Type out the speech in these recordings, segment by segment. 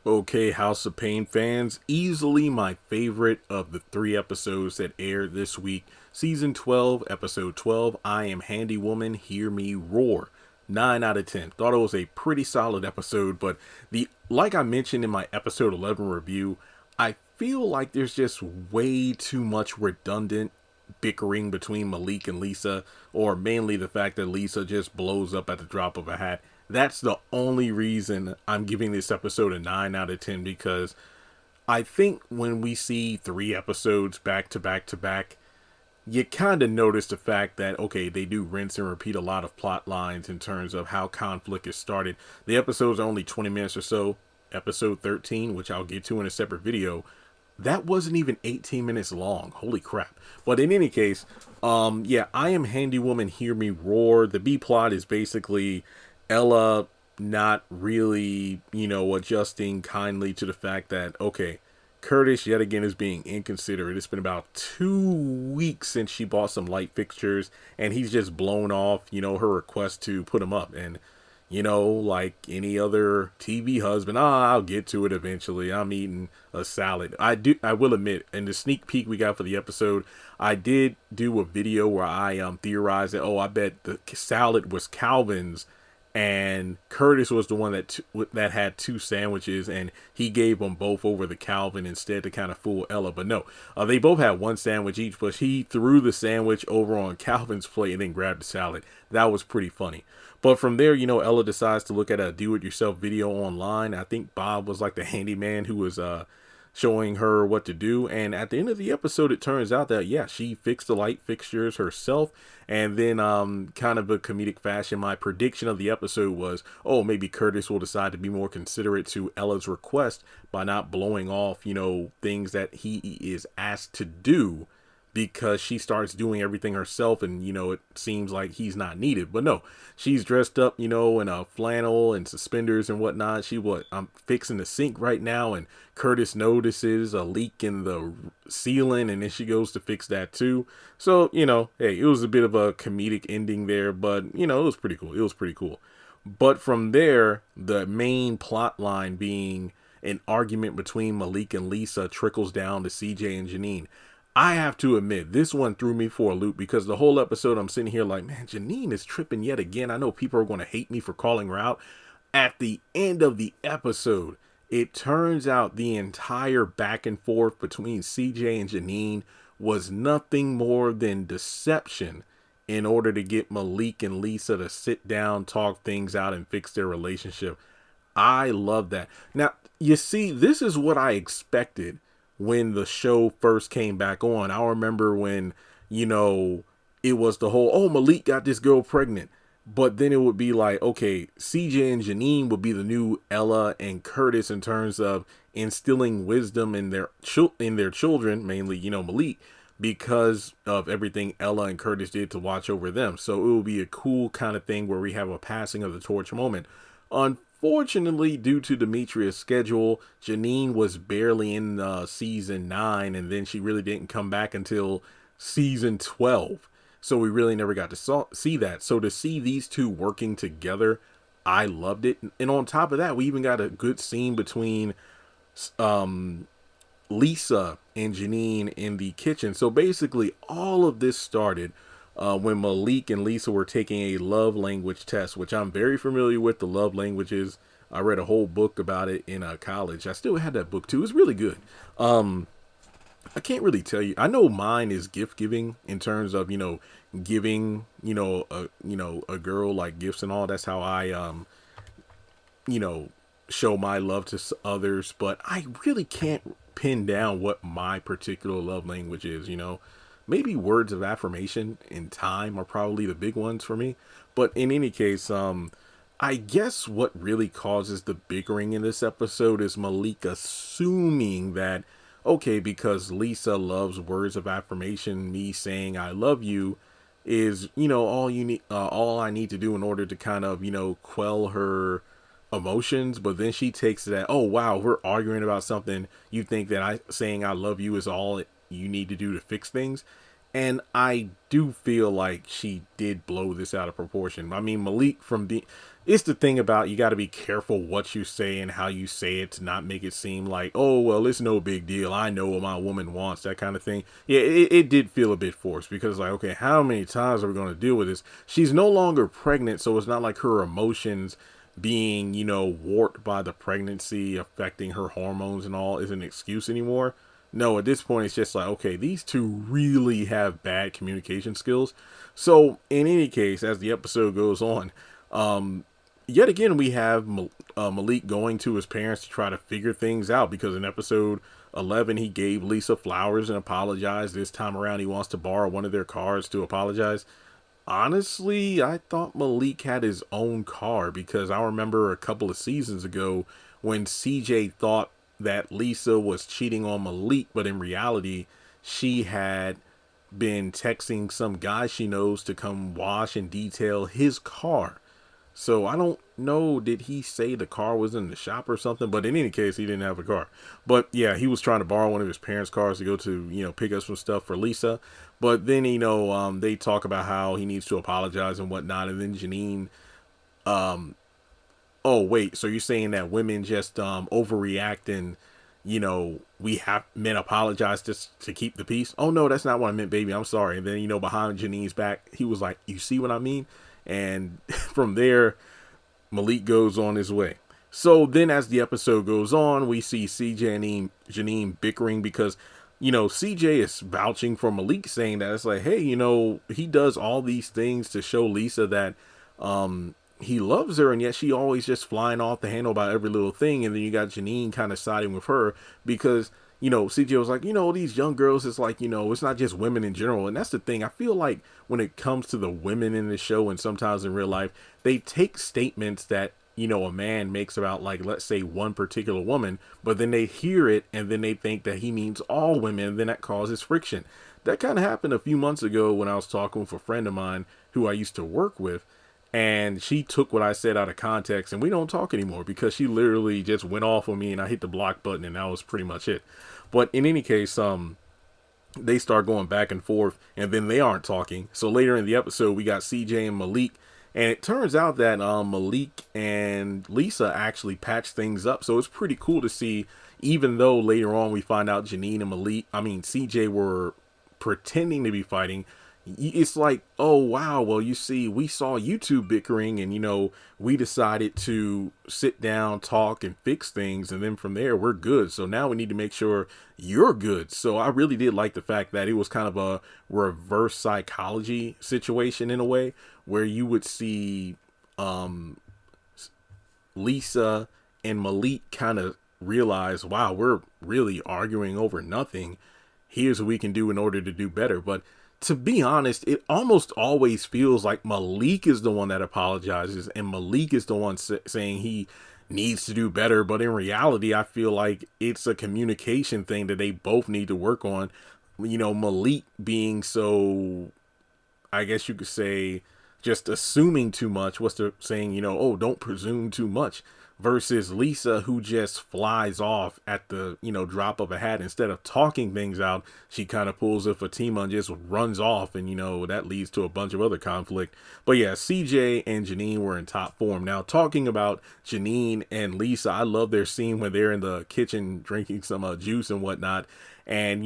Okay, House of Payne fans, easily my favorite of the 3 episodes that aired this week. Season 12, episode 12, I Am Handy Woman, Hear Me Roar. 9 out of 10. Thought it was a pretty solid episode, but like I mentioned in my episode 11 review, I feel like there's just way too much redundant bickering between Malik and Lisa, or mainly the fact that Lisa just blows up at the drop of a hat. That's the only reason I'm giving this episode a 9 out of 10, because I think when we see 3 episodes back to back to back, you kind of notice the fact that, okay, they do rinse and repeat a lot of plot lines in terms of how conflict is started. The episodes are only 20 minutes or so. Episode 13, which I'll get to in a separate video, that wasn't even 18 minutes long. Holy crap. But in any case, yeah, I Am Handy Woman, Hear Me Roar. The B plot is basically Ella not really, adjusting kindly to the fact that, okay, Curtis yet again is being inconsiderate. It's been about 2 weeks since she bought some light fixtures, and he's just blown off, her request to put them up. And like any other TV husband, I'll get to it eventually. I'm eating a salad. I will admit, in the sneak peek we got for the episode, I did do a video where I theorized that, I bet the salad was Calvin's, and Curtis was the one that had 2 sandwiches, and he gave them both over the Calvin instead to kind of fool Ella. But no, they both had 1 sandwich each, but he threw the sandwich over on Calvin's plate and then grabbed the salad. That was pretty funny. But from there, Ella decides to look at a do-it-yourself video online. I think Bob was like the handyman who was showing her what to do. And at the end of the episode, it turns out that, yeah, she fixed the light fixtures herself. And then kind of a comedic fashion, my prediction of the episode was, maybe Curtis will decide to be more considerate to Ella's request by not blowing off, things that he is asked to do, because she starts doing everything herself, and it seems like he's not needed. But no, she's dressed up, in a flannel and suspenders and whatnot. I'm fixing the sink right now, and Curtis notices a leak in the ceiling, and then she goes to fix that too. So, hey, it was a bit of a comedic ending there, but it was pretty cool. But from there, the main plot line being an argument between Malik and Lisa trickles down to CJ and Janine. I have to admit, this one threw me for a loop, because the whole episode I'm sitting here like, man, Janine is tripping yet again. I know people are going to hate me for calling her out. At the end of the episode, it turns out the entire back and forth between CJ and Janine was nothing more than deception in order to get Malik and Lisa to sit down, talk things out, and fix their relationship. I love that. Now, you see, this is what I expected when the show first came back on. I remember when, it was the whole, Malik got this girl pregnant. But then it would be like, okay, CJ and Janine would be the new Ella and Curtis in terms of instilling wisdom in their children, mainly, Malik, because of everything Ella and Curtis did to watch over them. So it will be a cool kind of thing where we have a passing of the torch moment. Unfortunately, due to Demetria's schedule, Janine was barely in season 9, and then she really didn't come back until season 12. So we really never got to see that. So to see these two working together, I loved it. And on top of that, we even got a good scene between Lisa and Janine in the kitchen. So basically, all of this started when Malik and Lisa were taking a love language test, which I'm very familiar with, the love languages. I read a whole book about it in college. I still had that book too. It's really good. I can't really tell you. I know mine is gift giving, in terms of, giving, a girl like gifts and all. That's how I, show my love to others. But I really can't pin down what my particular love language is, Maybe words of affirmation and time are probably the big ones for me. But in any case, I guess what really causes the bickering in this episode is Malik assuming that, okay, because Lisa loves words of affirmation, me saying I love you is, all I need to do in order to kind of, quell her emotions. But then she takes that, oh wow, we're arguing about something. You think that saying I love you is all you need to do to fix things. And I do feel like she did blow this out of proportion. I mean, Malik, it's the thing about you got to be careful what you say and how you say it to not make it seem like, oh, well, it's no big deal. I know what my woman wants, that kind of thing. Yeah, it did feel a bit forced because, like, okay, how many times are we going to deal with this? She's no longer pregnant, so it's not like her emotions being, warped by the pregnancy affecting her hormones and all is an excuse anymore. No, at this point, it's just like, okay, these two really have bad communication skills. So, in any case, as the episode goes on, yet again, we have Malik going to his parents to try to figure things out because in episode 11, he gave Lisa flowers and apologized. This time around, he wants to borrow one of their cars to apologize. Honestly, I thought Malik had his own car because I remember a couple of seasons ago when CJ thought that Lisa was cheating on Malik, but in reality, she had been texting some guy she knows to come wash and detail his car. So I don't know, did he say the car was in the shop or something? But in any case, he didn't have a car. But yeah, he was trying to borrow one of his parents' cars to go to, pick up some stuff for Lisa. But then, they talk about how he needs to apologize and whatnot. And then Janine, oh, wait, so you're saying that women just overreact and, we have men apologize just to keep the peace? Oh, no, that's not what I meant, baby. I'm sorry. And then, behind Janine's back, he was like, you see what I mean? And from there, Malik goes on his way. So then as the episode goes on, we see CJ and Janine bickering because, CJ is vouching for Malik, saying that it's like, hey, he does all these things to show Lisa that he loves her, and yet she always just flying off the handle about every little thing. And then you got Janine kind of siding with her because, CJ was like, these young girls, it's like, it's not just women in general. And that's the thing. I feel like when it comes to the women in the show and sometimes in real life, they take statements that, a man makes about, like, let's say one particular woman, but then they hear it and then they think that he means all women, and then that causes friction. That kind of happened a few months ago when I was talking with a friend of mine who I used to work with. And she took what I said out of context, and we don't talk anymore because she literally just went off on me and I hit the block button, and that was pretty much it. But in any case, they start going back and forth, and then they aren't talking. So later in the episode, we got CJ and Malik, and it turns out that Malik and Lisa actually patched things up. So it's pretty cool to see, even though later on we find out Janine and CJ were pretending to be fighting. It's like, oh, wow, well, you see, we saw you two bickering and, we decided to sit down, talk, and fix things. And then from there, we're good. So now we need to make sure you're good. So I really did like the fact that it was kind of a reverse psychology situation in a way where you would see Lisa and Malik kind of realize, wow, we're really arguing over nothing. Here's what we can do in order to do better. But to be honest, it almost always feels like Malik is the one that apologizes and Malik is the one saying he needs to do better. But in reality, I feel like it's a communication thing that they both need to work on. Malik being so, I guess you could say, just assuming too much. What's the saying, oh, don't presume too much. Versus Lisa, who just flies off at the, drop of a hat. Instead of talking things out, she kind of pulls a Fatima and just runs off. And, that leads to a bunch of other conflict. But yeah, CJ and Janine were in top form. Now, talking about Janine and Lisa, I love their scene when they're in the kitchen drinking some juice and whatnot. And,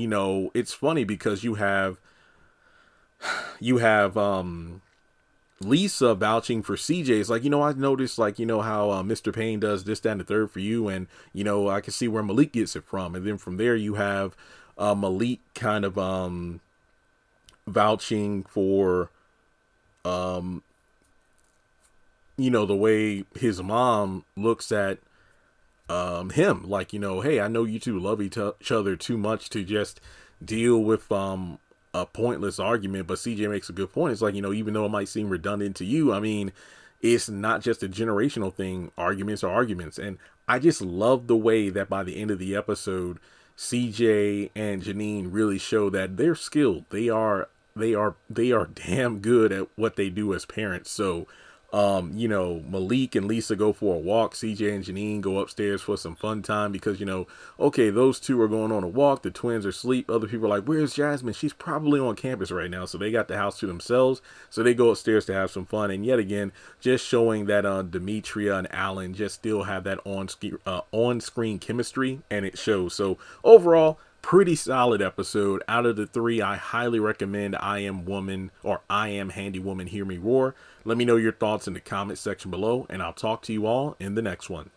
it's funny because you have Lisa vouching for CJ. It's like, I noticed, like, how Mr. Payne does this, that, and the third for you. And, I can see where Malik gets it from. And then from there, you have Malik kind of vouching for, the way his mom looks at him. Like, hey, I know you two love each other too much to just deal with a pointless argument. But CJ makes a good point. It's like, even though it might seem redundant to you, I mean, it's not just a generational thing. Arguments are arguments. And I just love the way that by the end of the episode, CJ and Janine really show that they're skilled. They are damn good at what they do as parents. So Malik and Lisa go for a walk. CJ and Janine go upstairs for some fun time because, okay, those two are going on a walk. The twins are asleep. Other people are like, where's Jasmine? She's probably on campus right now. So they got the house to themselves. So they go upstairs to have some fun. And yet again, just showing that Demetria and Alan just still have that on-screen chemistry, and it shows. So overall, pretty solid episode. Out of the three, I highly recommend I Am Handy Woman Hear Me Roar. Let me know your thoughts in the comment section below, and I'll talk to you all in the next one.